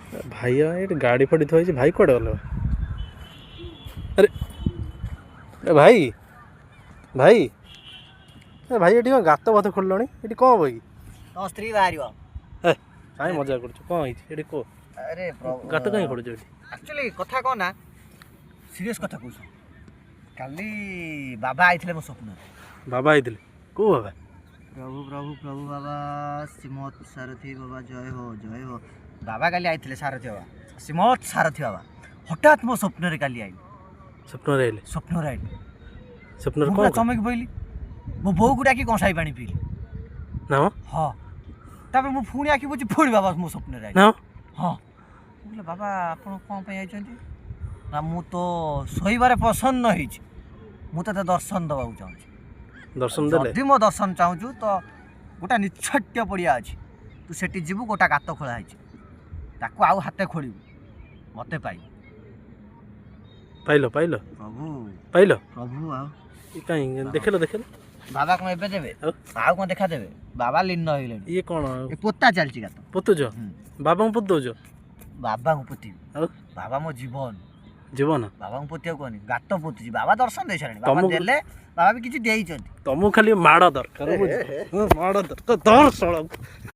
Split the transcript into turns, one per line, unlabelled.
भाई ये गाड़ी फड़ी थी भाई कौड़े गल अरे अरे भाई भाई ए भाई ये गात फात खोल ये कौन हम कि
तो स्त्री बाहर
कहीं मजा कर कौन ये कह
अरे
गात कहीं खोल
एक्चुअली कथा कौन ना सीरियस कथा कहूँ काली बाबा आइले मो स्वप्न
बाबा आई कौ बाबा
प्रभु प्रभु प्रभु बाबा श्रीमत सारथी बाबा जय हो बाबा काली आइले सारथी बाबा श्रीमत सारथी बाबा हठात मो स्वप्न रे काली आई
स्वप्न आइले स्वप्न कौन
चमक पइली मो बो को डाकी कंसाई पानी पीली
ना
हाँ तापर मो पुणी आखि बुझी पुणी बाबा मो स्वप्न रे
ना
हाँ बोले बाबा आपण कौन पे आइछंती ना मु तो सोईबारे प्रसन्न होइछि मु तो दर्शन दबाऊ चाहूँ
दर्शन देले
जदि मो दर्शन चाहूँ तो गोटा निछट्य पड़िया अच्छी तू सेठी जीवु गोटा गात खोला है ताकू आउ हाथे खोलू मते पाई
पाइल पाइल
प्रभु
पाइल
प्रभु आउ
कहीं देखेल देखेल
बाबा कौन एबे देबे आउ कौन देखा देबे बाबा लीन होइले
ये कौन
ए पोता चलची गात
पोतुज बाबा को पोतुज
बाबा को पोती बाबा मो जीवन
जीवन
बाबा को पोतिया कोनी गात पोतुजी बाबा दर्शन दे छाणी बाबा देले बाबा भी किछि देई छथि
तुमको खाली माड़ दरकार माड़ दरकार दर्शन